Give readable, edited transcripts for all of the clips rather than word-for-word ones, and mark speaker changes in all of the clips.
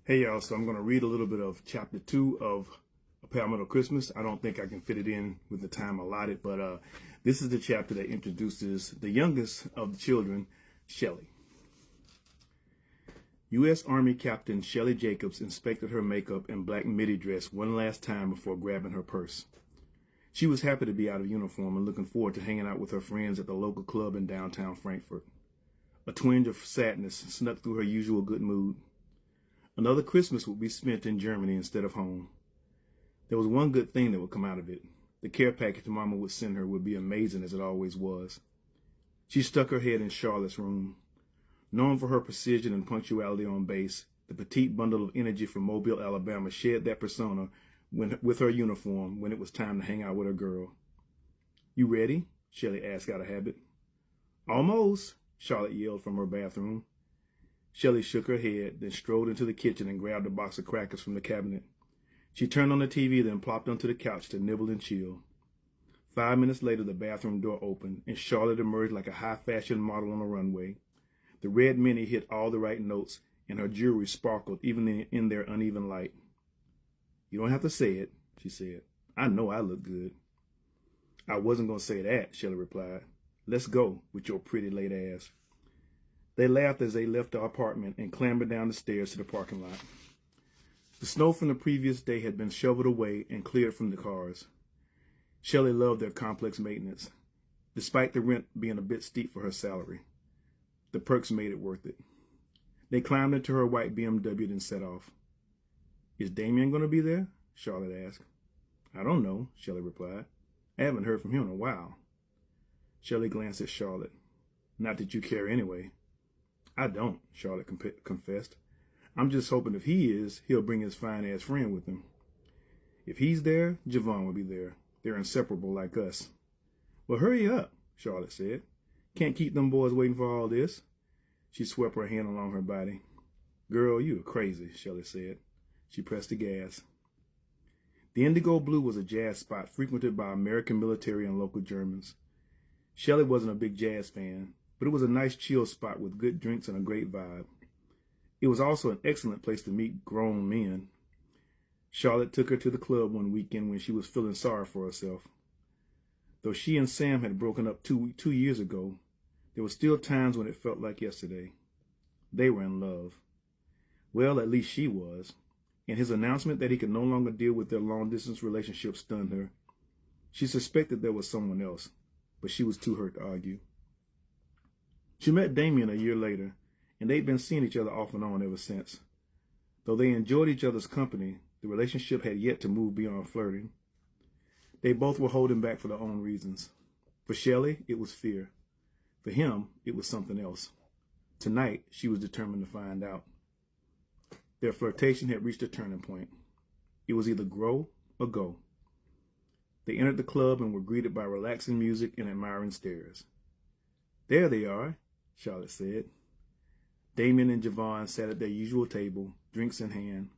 Speaker 1: Hey y'all, so I'm going to read a little bit of chapter 2 of A Palmetto Christmas. I don't think I can fit it in with the time allotted, but this is the chapter that introduces the youngest of the children, Shelly. U.S. Army Captain Shelly Jacobs inspected her makeup and black midi dress one last time before grabbing her purse. She was happy to be out of uniform and looking forward to hanging out with her friends at the local club in downtown Frankfurt. A twinge of sadness snuck through her usual good mood. Another Christmas would be spent in Germany instead of home. There was one good thing that would come out of it. The care package Mama would send her would be amazing as it always was. She stuck her head in Charlotte's room. Known for her precision and punctuality on base, the petite bundle of energy from Mobile, Alabama shed that persona with her uniform when it was time to hang out with her girl. "You ready?" Shelly asked out of habit. "Almost," Charlotte yelled from her bathroom. Shelly shook her head, then strolled into the kitchen and grabbed a box of crackers from the cabinet. She turned on the TV, then plopped onto the couch to nibble and chill. 5 minutes later, the bathroom door opened, and Charlotte emerged like a high-fashion model on a runway. The red mini hit all the right notes, and her jewelry sparkled even in their uneven light. "You don't have to say it," she said. "I know I look good." "I wasn't going to say that," Shelly replied. "Let's go with your pretty late ass." They laughed as they left the apartment and clambered down the stairs to the parking lot. The snow from the previous day had been shoveled away and cleared from the cars. Shelly loved their complex maintenance, despite the rent being a bit steep for her salary. The perks made it worth it. They climbed into her white BMW and set off. "Is Damien going to be there?" Charlotte asked. "I don't know," Shelly replied. "I haven't heard from him in a while." Shelly glanced at Charlotte. "Not that you care anyway." "I don't," Charlotte confessed. "I'm just hoping if he is, he'll bring his fine-ass friend with him." "If he's there, Javon will be there. They're inseparable like us." "Well, hurry up," Charlotte said. "Can't keep them boys waiting for all this." She swept her hand along her body. "Girl, you're crazy," Shelly said. She pressed the gas. The Indigo Blue was a jazz spot frequented by American military and local Germans. Shelly wasn't a big jazz fan, but it was a nice chill spot with good drinks and a great vibe. It was also an excellent place to meet grown men. Charlotte took her to the club one weekend when she was feeling sorry for herself. Though she and Sam had broken up two years ago, there were still times when it felt like yesterday. They were in love. Well, at least she was. And his announcement that he could no longer deal with their long-distance relationship stunned her. She suspected there was someone else, but she was too hurt to argue. She met Damien a year later, and they'd been seeing each other off and on ever since. Though they enjoyed each other's company, the relationship had yet to move beyond flirting. They both were holding back for their own reasons. For Shelly, it was fear. For him, it was something else. Tonight, she was determined to find out. Their flirtation had reached a turning point. It was either grow or go. They entered the club and were greeted by relaxing music and admiring stares. "There they are," Charlotte said. Damien and Javon sat at their usual table, drinks in hand.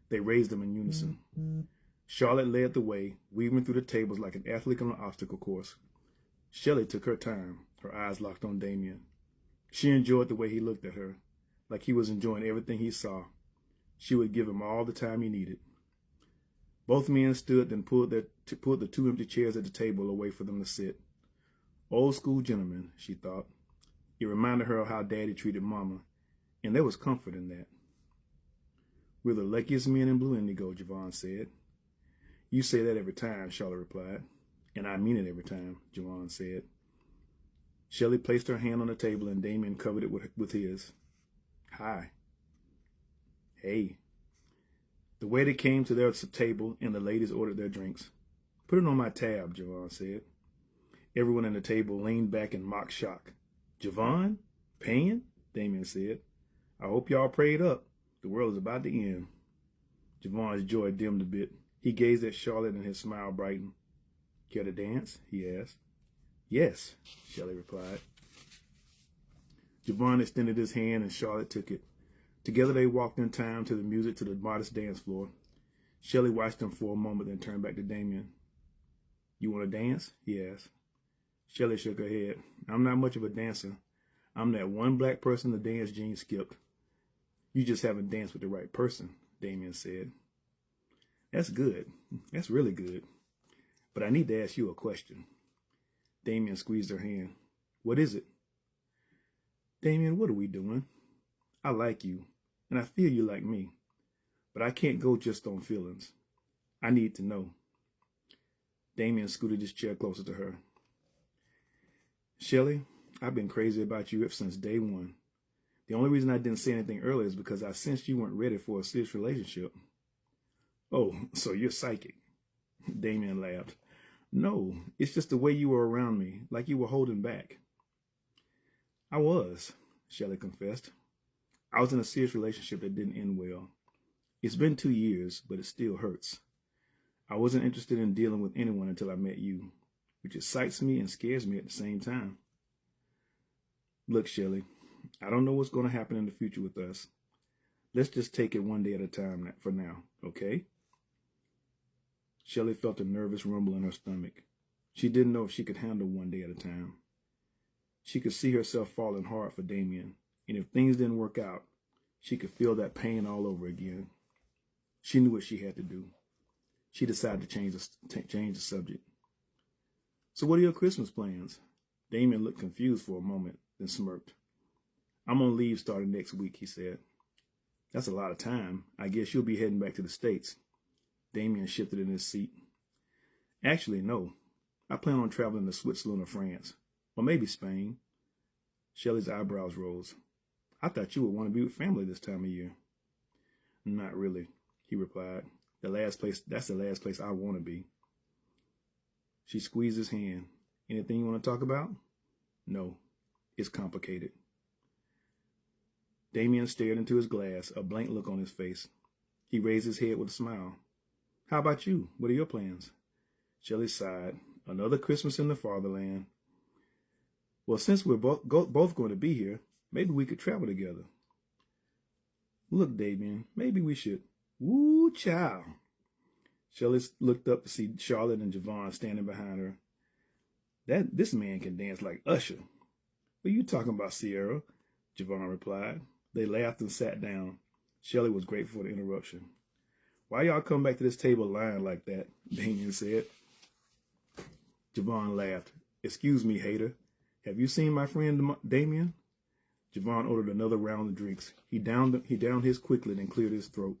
Speaker 1: They raised them in unison. Charlotte led the way, weaving through the tables like an athlete on an obstacle course. Shelly took her time, her eyes locked on Damien. She enjoyed the way he looked at her, like he was enjoying everything he saw. She would give him all the time he needed. Both men stood, then pulled the two empty chairs at the table away for them to sit. Old school gentlemen, she thought. It reminded her of how Daddy treated Mama, and there was comfort in that. "We're the luckiest men in Blue Indigo," Javon said. "You say that every time," Charlotte replied. "And I mean it every time," Javon said. Shelly placed her hand on the table and Damien covered it with his. "Hi." "Hey." The waiter came to their table and the ladies ordered their drinks. "Put it on my tab," Javon said. Everyone at the table leaned back in mock shock. "Javon? Paying?" Damien said. "I hope y'all prayed up. The world is about to end." Javon's joy dimmed a bit. He gazed at Charlotte and his smile brightened. "Care to dance?" he asked. "Yes," Shelly replied. Javon extended his hand and Charlotte took it. Together they walked in time to the music to the modest dance floor. Shelly watched them for a moment, then turned back to Damien. "You want to dance?" he asked. Shelly shook her head. "I'm not much of a dancer. I'm that one black person the dance gene skipped. You just haven't danced with the right person, Damien said. That's good. That's really good. But I need to ask you a question. Damien squeezed her hand. What is it? Damien, what are we doing? I like you, and I feel you like me. But I can't go just on feelings. I need to know. Damien scooted his chair closer to her. Shelly, I've been crazy about you since day one. The only reason I didn't say anything earlier is because I sensed you weren't ready for a serious relationship. Oh, so you're psychic. Damien laughed. No, it's just the way you were around me, like you were holding back. I was, Shelly confessed. I was in a serious relationship that didn't end well. It's been 2 years, but it still hurts. I wasn't interested in dealing with anyone until I met you, which excites me and scares me at the same time. Look, Shelly, I don't know what's going to happen in the future with us. Let's just take it one day at a time for now, okay? Shelly felt a nervous rumble in her stomach. She didn't know if she could handle one day at a time. She could see herself falling hard for Damien, and if things didn't work out, she could feel that pain all over again. She knew what she had to do. She decided to change the subject. So what are your Christmas plans? Damien looked confused for a moment, then smirked. I'm on leave starting next week, he said. That's a lot of time. I guess you'll be heading back to the States. Damien shifted in his seat. Actually, no. I plan on traveling to Switzerland or France, or maybe Spain. Shelly's eyebrows rose. I thought you would want to be with family this time of year. Not really, he replied. That's the last place I want to be. She squeezed his hand. Anything you want to talk about? No, it's complicated. Damien stared into his glass, a blank look on his face. He raised his head with a smile. How about you? What are your plans? Shelly sighed. Another Christmas in the fatherland. Well, since we're both going to be here, maybe we could travel together. Look, Damien, maybe we should. Woo, child. Shelly looked up to see Charlotte and Javon standing behind her. This man can dance like Usher. What are you talking about, Sierra? Javon replied. They laughed and sat down. Shelly was grateful for the interruption. Why y'all come back to this table lying like that? Damien said. Javon laughed. Excuse me, hater. Have you seen my friend Damien? Javon ordered another round of drinks. He downed his quickly and cleared his throat.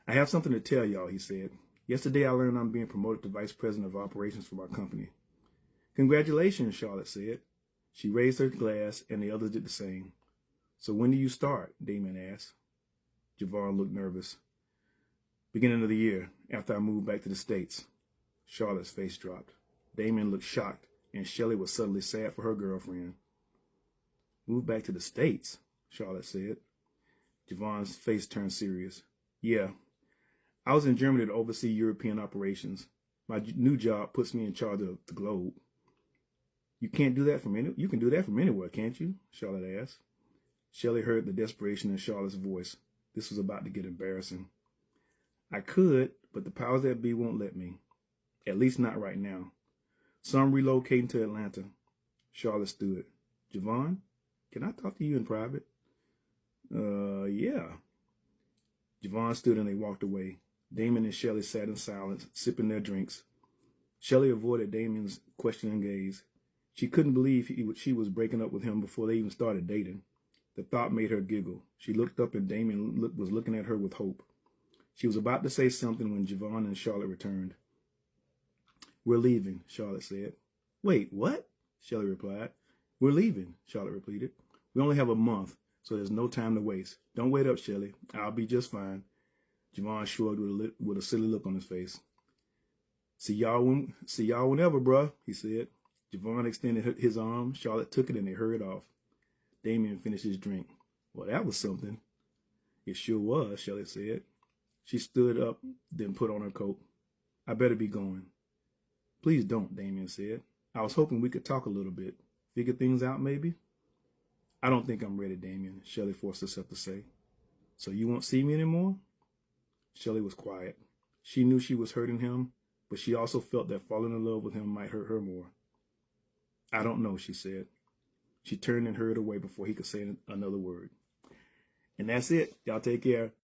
Speaker 1: I have something to tell y'all, he said. Yesterday I learned I'm being promoted to vice president of operations for my company. Congratulations, Charlotte said. She raised her glass and the others did the same. So when do you start? Damien asked. Javon looked nervous. Beginning of the year, after I moved back to the States. Charlotte's face dropped. Damien looked shocked, and Shelly was suddenly sad for her girlfriend. Move back to the States, Charlotte said. Javon's face turned serious. Yeah, I was in Germany to oversee European operations. My new job puts me in charge of the globe. You can do that from anywhere, can't you? Charlotte asked. Shelly heard the desperation in Charlotte's voice. This was about to get embarrassing. I could, but the powers that be won't let me. At least not right now. So I'm relocating to Atlanta. Charlotte stood. Javon, can I talk to you in private? Yeah. Javon stood and they walked away. Damien and Shelly sat in silence, sipping their drinks. Shelly avoided Damien's questioning gaze. She couldn't believe she was breaking up with him before they even started dating. The thought made her giggle. She looked up and Damien was looking at her with hope. She was about to say something when Javon and Charlotte returned. We're leaving, Charlotte said. Wait, what? Shelly replied. We're leaving, Charlotte repeated. We only have a month, so there's no time to waste. Don't wait up, Shelly. I'll be just fine. Javon shrugged with a silly look on his face. See y'all whenever, bruh, he said. Javon extended his arm. Charlotte took it and they hurried off. Damien finished his drink. Well, that was something. It sure was, Shelly said. She stood up, then put on her coat. I better be going. Please don't, Damien said. I was hoping we could talk a little bit. Figure things out, maybe? I don't think I'm ready, Damien, Shelly forced herself to say. So you won't see me anymore? Shelly was quiet. She knew she was hurting him, but she also felt that falling in love with him might hurt her more. I don't know, she said. She turned and hurried away before he could say another word. And that's it. Y'all take care.